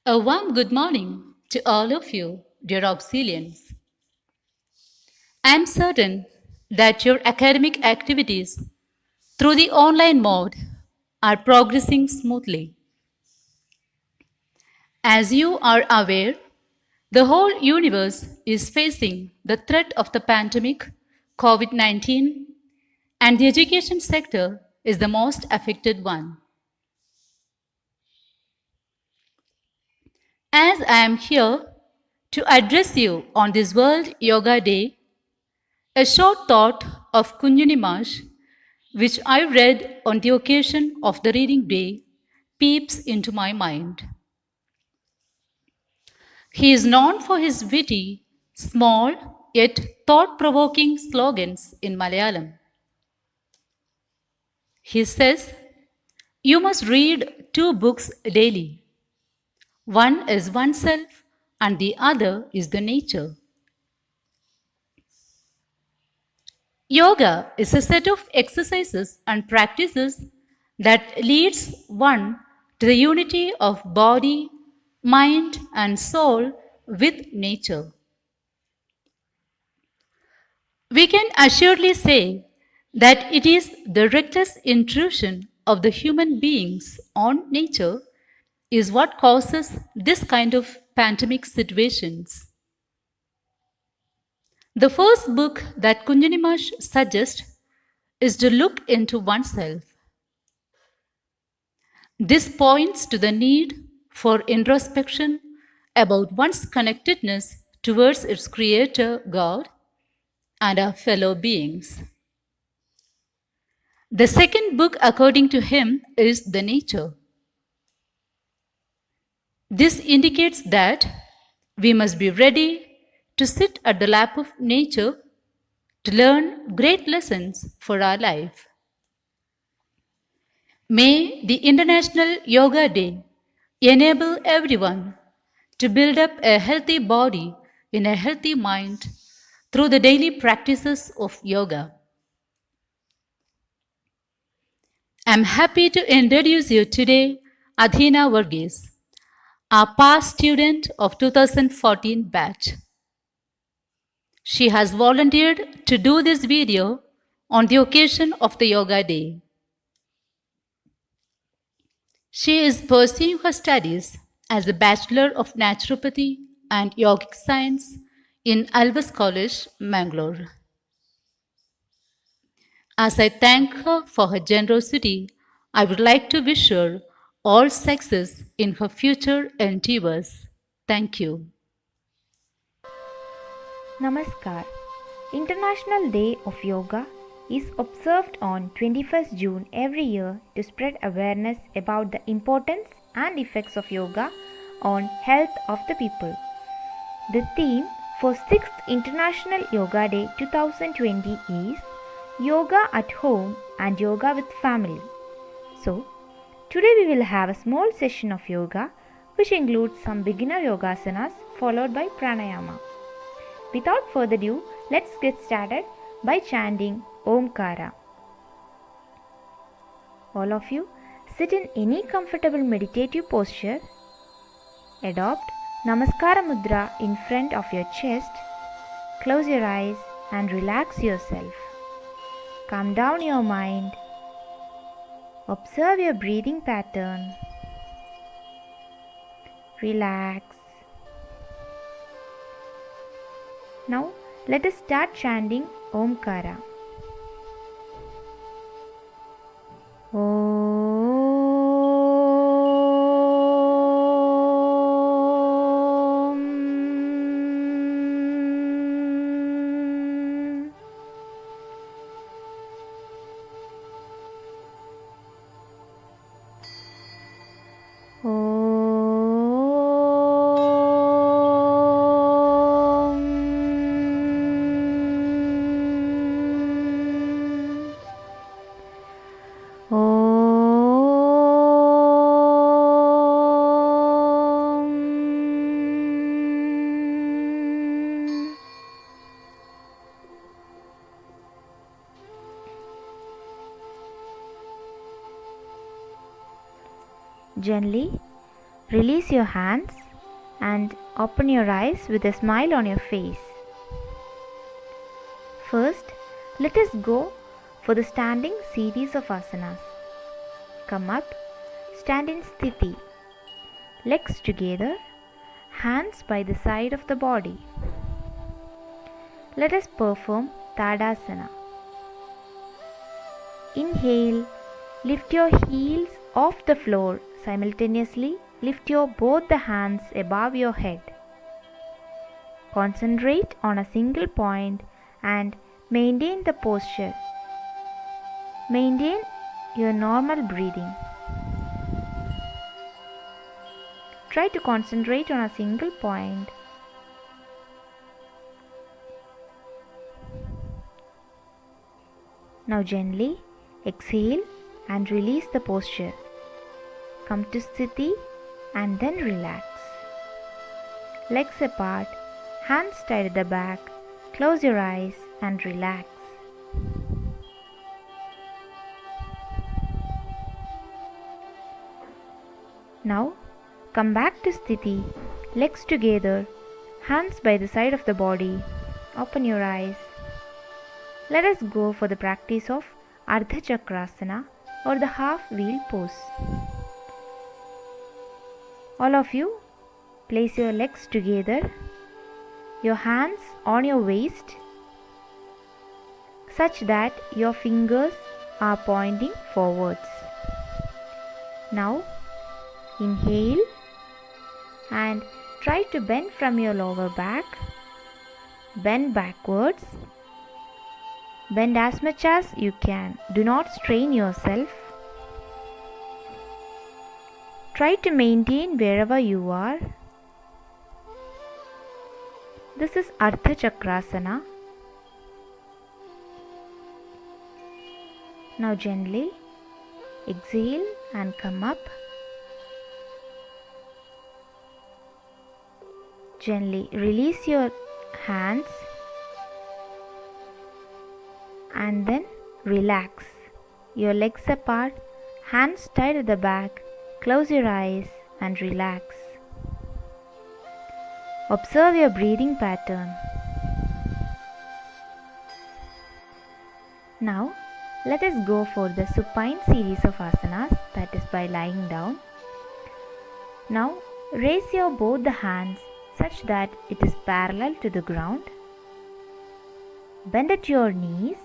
A warm good morning to all of you, dear Auxilians. I am certain that your academic activities through the online mode are progressing smoothly. As you are aware, the whole universe is facing the threat of the pandemic, COVID 19, and the education sector is the most affected one. As I am here to address you on this World Yoga Day, a short thought of Kunjuni Marsh, which I read on the occasion of the reading day, peeps into my mind. He is known for his witty, small, yet thought provoking slogans in Malayalam. He says, "You must read two books daily. One is oneself, and the other is the nature." Yoga is a set of exercises and practices that leads one to the unity of body, mind, and soul with nature. We can assuredly say that it is the reckless intrusion of the human beings on nature is what causes this kind of pandemic situations. The first book that Kunjanimash suggests is to look into oneself. This points to the need for introspection about one's connectedness towards its creator, God, and our fellow beings. The second book, according to him, is The Nature. This indicates that we must be ready to sit at the lap of nature to learn great lessons for our life. May the International Yoga Day enable everyone to build up a healthy body in a healthy mind through the daily practices of yoga. I'm happy to introduce you today Adhina Varghese, our past student of 2014 batch. She has volunteered to do this video on the occasion of the Yoga Day. She is pursuing her studies as a Bachelor of Naturopathy and Yogic Science in Alvas College, Mangalore. As I thank her for her generosity, I would like to wish her all success in her future endeavors. Thank you. Namaskar. International Day of Yoga is observed on 21st June every year to spread awareness about the importance and effects of yoga on health of the people. The theme for 6th International Yoga Day 2020 is Yoga at Home and Yoga with Family. So, today we will have a small session of yoga which includes some beginner yogasanas followed by pranayama. Without further ado, let's get started by chanting Omkara. All of you, sit in any comfortable meditative posture. Adopt Namaskara Mudra in front of your chest. Close your eyes and relax yourself. Calm down your mind. Observe your breathing pattern. Relax. Now, let us start chanting Omkara. Om. Gently Release your hands and open your eyes with a smile on your face. First, let us go for the standing series of asanas. Come up, stand in sthiti, legs together, hands by the side of the body. Let us perform Tadasana. Inhale, lift your heels off the floor. Simultaneously, lift your both the hands above your head. Concentrate on a single point and maintain the posture. Maintain your normal breathing. Try to concentrate on a single point. Now gently exhale and release the posture. Come to sthiti and then relax. Legs apart, hands tied at the back. Close your eyes and relax. Now come back to sthiti, legs together, hands by the side of the body. Open your eyes. Let us go for the practice of Ardha Chakrasana or the half wheel pose. All of you, place your legs together, your hands on your waist, such that your fingers are pointing forwards. Now, inhale and try to bend from your lower back. Bend backwards. Bend as much as you can. Do not strain yourself. Try to maintain wherever you are. This is Ardha Chakrasana. Now gently exhale and come up. Gently release your hands and then relax. Your legs apart, hands tied at the back. Close your eyes and relax. Observe your breathing pattern. Now, let us go for the supine series of asanas, that is by lying down. Now, raise your both the hands such that it is parallel to the ground. Bend at your knees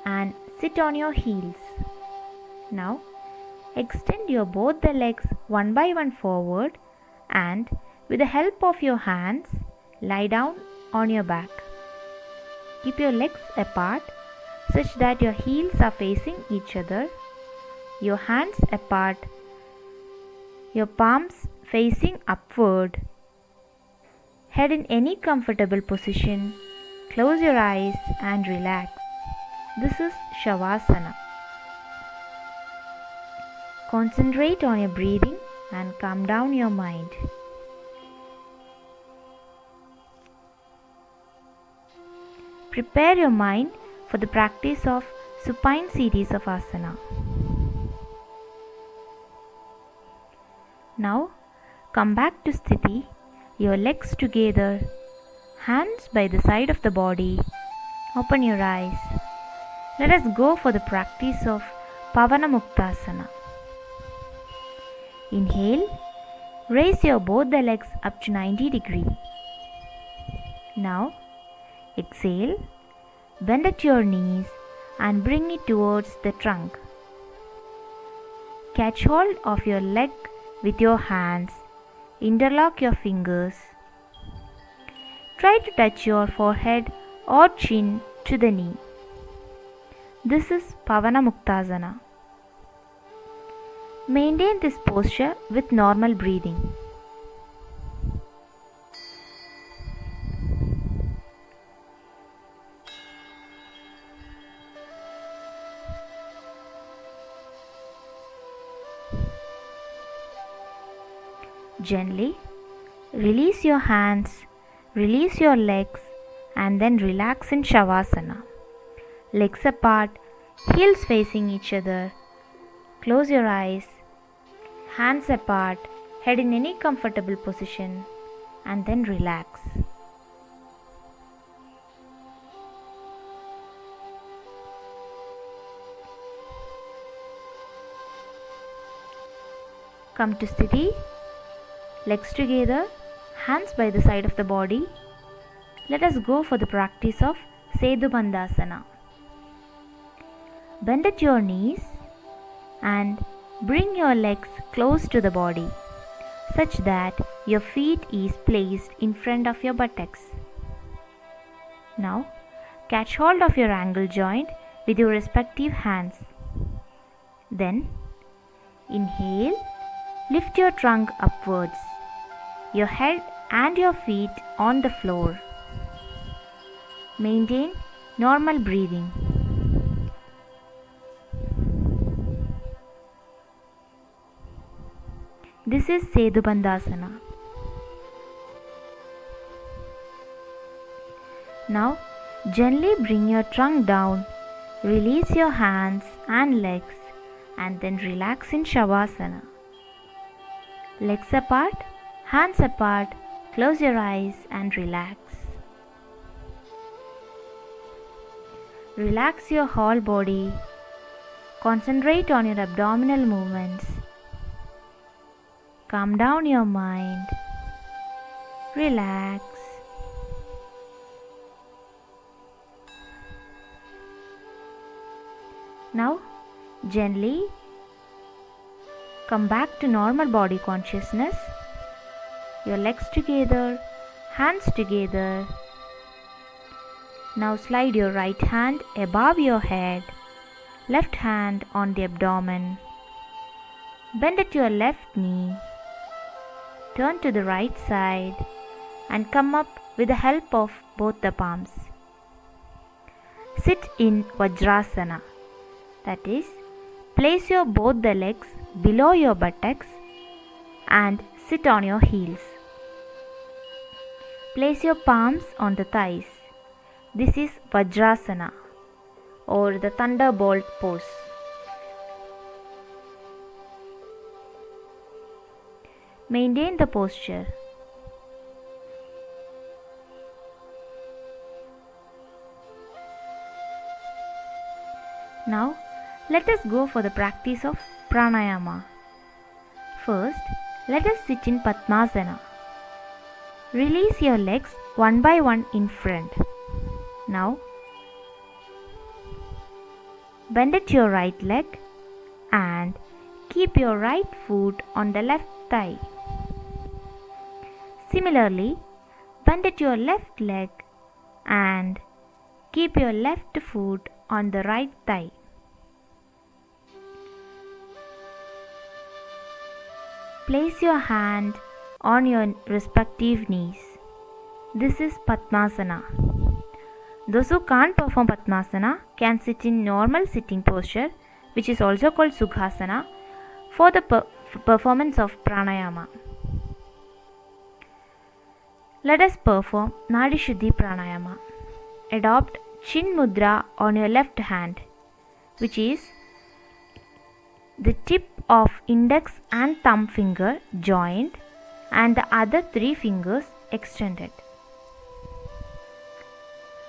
and sit on your heels. Now, extend your both the legs one by one forward and with the help of your hands, lie down on your back. Keep your legs apart such that your heels are facing each other, your hands apart, your palms facing upward. Head in any comfortable position. Close your eyes and relax. This is Shavasana. Concentrate on your breathing and calm down your mind. Prepare your mind for the practice of supine series of asana. Now, come back to sthiti, your legs together, hands by the side of the body. Open your eyes. Let us go for the practice of Pavanamuktasana. Inhale, raise your both the legs up to 90 degrees. Now, exhale, bend at your knees and bring it towards the trunk. Catch hold of your leg with your hands. Interlock your fingers. Try to touch your forehead or chin to the knee. This is Pavanamuktasana. Maintain this posture with normal breathing. Gently release your hands, release your legs, and then relax in Shavasana. Legs apart, heels facing each other. Close your eyes. Hands apart, head in any comfortable position, and then relax. Come to Sthiti, legs together, hands by the side of the body. Let us go for the practice of Sedubandhasana. Bend at your knees and bring your legs close to the body such that your feet is placed in front of your buttocks. Now, catch hold of your ankle joint with your respective hands. Then, inhale, lift your trunk upwards, your head and your feet on the floor. Maintain normal breathing. This is Sedubandhasana. Now, gently bring your trunk down, release your hands and legs, and then relax in Shavasana. Legs apart, hands apart, close your eyes and relax. Relax your whole body. Concentrate on your abdominal movements. Calm down your mind. Relax. Now, gently come back to normal body consciousness. Your legs together, hands together. Now slide your right hand above your head, left hand on the abdomen. Bend at your left knee. Turn to the right side and come up with the help of both the palms. Sit in Vajrasana. That is, place your both the legs below your buttocks and sit on your heels. Place your palms on the thighs. This is Vajrasana or the thunderbolt pose. Maintain the posture. Now, let us go for the practice of pranayama. First, let us sit in Padmasana. Release your legs one by one in front. Now, bend at your right leg and keep your right foot on the left thigh. Similarly, bend at your left leg and keep your left foot on the right thigh. Place your hand on your respective knees. This is Padmasana. Those who can't perform Padmasana can sit in normal sitting posture, which is also called Sukhasana, for the performance of pranayama. Let us perform Nadi Shuddhi Pranayama. Adopt Chin Mudra on your left hand, which is the tip of index and thumb finger joined and the other three fingers extended.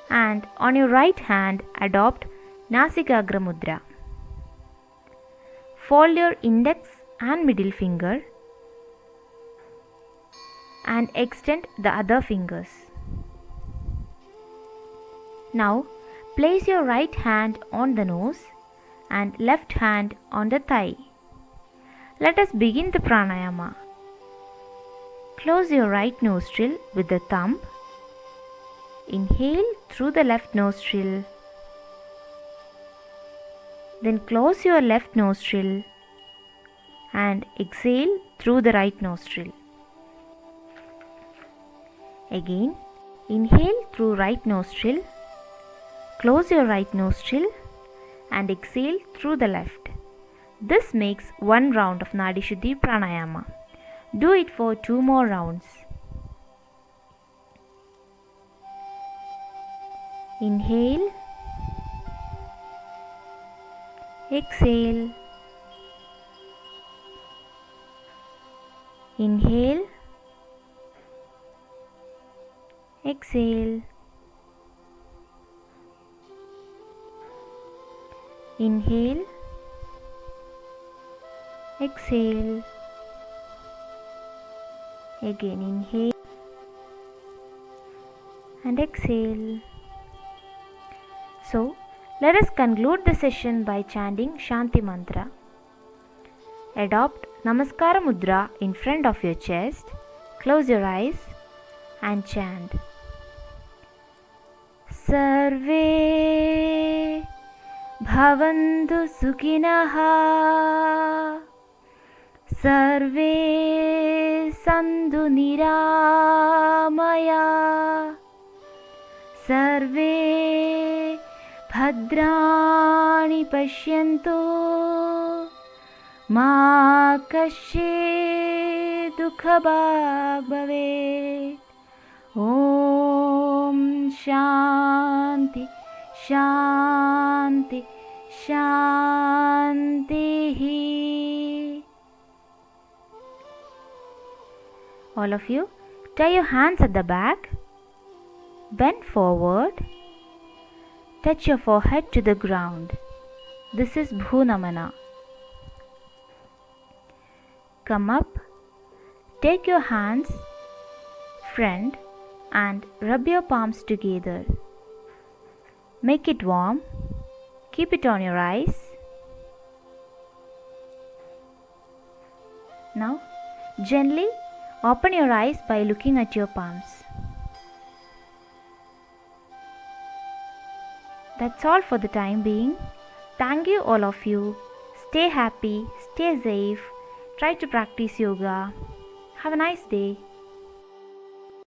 And on your right hand, adopt Nasikagra Mudra. Fold your index and middle finger and extend the other fingers. Now, place your right hand on the nose and left hand on the thigh. Let us begin the pranayama. Close your right nostril with the thumb. Inhale through the left nostril. Then close your left nostril and exhale through the right nostril. Again, inhale through right nostril. Close your right nostril and exhale through the left. This makes one round of Nadi Shuddhi Pranayama. Do it for 2 more rounds. Inhale, exhale, Inhale. Exhale. Inhale. Exhale. Again inhale and exhale. So, let us conclude the session by chanting Shanti Mantra. Adopt Namaskara Mudra in front of your chest. Close your eyes and chant. Sarve Bhavantu Sukhinaha. Sarve Sandhu Niramaya. Sarve Bhadrani Pashyantu. Ma Kaschid Dukhabhag Bhavet. Om Shanti Shanti Shanti. All of you, tie your hands at the back, bend forward, touch your forehead to the ground. This is Bhunamana. Come up, take your hands, front, and rub your palms together. Make it warm. Keep it on your eyes. Now, gently open your eyes by looking at your palms. That's all for the time being. Thank you all of you. Stay happy, stay safe. Try to practice yoga. Have a nice day.